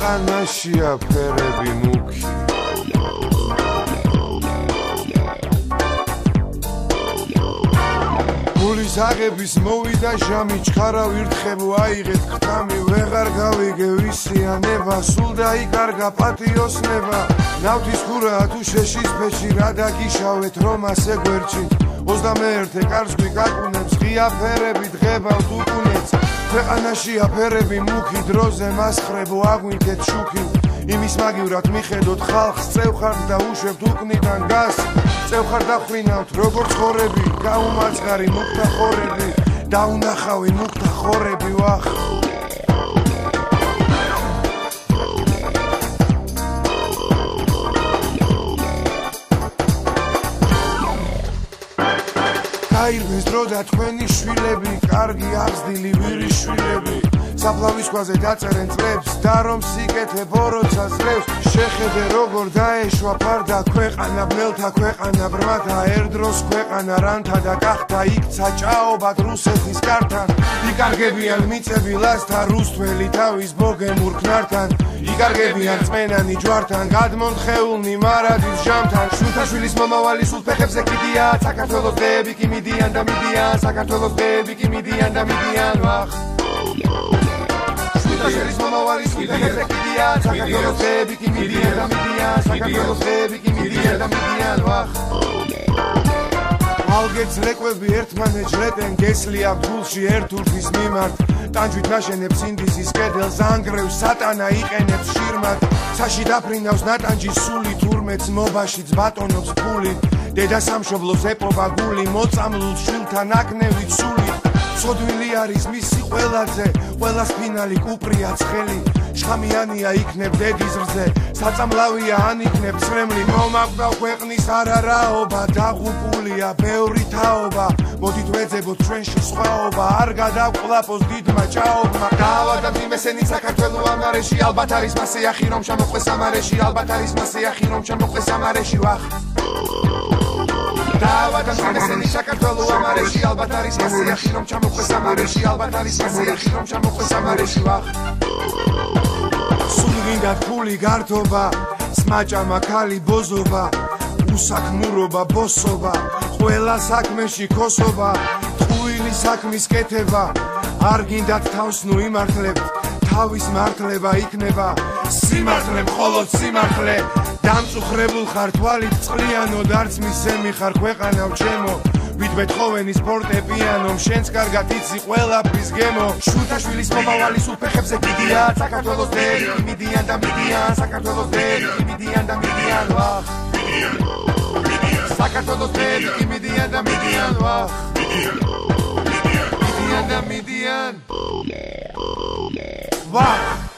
ქვეყანაშია ფერები მუქი გულის აღების მოვიდა ჟამი ჩქარა ვირთხებო აიღეთ ხრამი ვეღარ გავიგე ვისიანება სულ დაიკარგა პატიოსნება ნავთის ხურაა თუ შეშის ფეში რა დაგიშავეთ რომ ასე გვერჩით 21 კარს გვიკაკუნებს ღია ფერები დღებავთ უკუნეთს ქვეყანაშია ფერები მუქი დროზე მასხრებო აგვინქეთ შუქი იმის მაგივრად მიხედოთ ხალხს წევხართ და უშვებთ უკნიდან გას წევხარ დახვინავთ როგორ ცხოვრები გაუმარცხარი მუქთა ხორები დაუნახავი მუქთა ხორები ვახ გაირბეს დრო და თქვენი შვილები კარგი აღზრდილი ვირის შვილები საფლავის ქვაზე დაწერენ წლებს და რომ სიკეთებ როცა ზრევს შეხედე როგორ დაეშვა ფარდა ქვეყანა ბნელთა ქვეყანა ბრმათა ერდროს ქვეყანა რანთა და გახდა იქცა ჭაობად რუსეთის კართან იკარგებიან მიწები ლასთა რუსთველი თავის ბოგემურ ქნართან იკარგებიან წმენანი ჯვართან გადმონთხეულნი მარადის ჟამთან შუთაშვილის მომავალი სულ ფეხებზე კიდია საქართველოს დღეები კი მიდიან და მიდიან საქართველოს დღეები კი მიდიან და მიდიან ვახ შუთაშვილის მომავალი სულ ფეხებზე კიდია საქართველოს დღეები კი მიდიან და მიდიან საქართველოს დღეები კი მიდიან და მიდიან ვახ ალგეც ლეკვები ერთმანეჯრეტენ გესლია გულში ერთურთის მიმართ ტანჯვით ნაშენებს ინდისის კედელს ანგრევს სატანა იყენებს შირმად ცაში დაფრინავს ნატანჯის სული თურმეც მობაშიც ბატონობს ფული დედა სამშობლოს ეპოვა გული მოწამლულ შვილთა ნაკნევით სული ცოდვილი არის მისი ყველაძე ყველას ფინალი კუპრია ცხელი შხამიანია იქნებ დედის რძე საწამლავია ან იქნებ ცრემლი მომაკვდა ქვეყნის არარაობა დაღუპულია ბევრი თაობა მოდით ვეძებოთ ჩვენში სხვაობა არ გადავყლაპოს დიდმა ჭაობმა დაავადდა იმესენი საქართველო ამარეში ალბათ არის მასე ახი რომ ჩამოყვეს ამარეში ალბათ არის მასე ახი რომ ჩამოყვეს ამარეში ვახ დაავადდა იმესენი საქართველო ამარეში ალბათ არის მასე ახი რომ ჩამოყვეს ამარეში ალბათ არის მასე ახი რომ ჩამოყვეს ამარეში ვახ სულ გინდათ ფული გართობა სმაჭამა ქალი ბოზობა უსაქმურობა ბოსობა ყველა საქმეში ქოსობა ტყუილი საქმის კეთება არ გინდათ თავს ნუ იმართლებთ თავის მართლება იქნება სიმართლე მხოლოდ სიმართლე დამწუხრებულ ხარ თვალით წყლიანოდ არც მისემი ხარ ქვეყანავ ჩემო ვიტბეთხოვენის ფორტეპიანომ შენც კარგად იცი ყველაფრის გემო შუთაშვილის მომავალი სულ ფეხებზე კიდია საქართველოს დღეები კი მიდიან და მიდიან საქართველოს დღეები კი მიდიან და მიდიან ვახ საქართველოს დღეები კი მიდიან და მიდიან ვახ მიდიან და მიდიან ვახ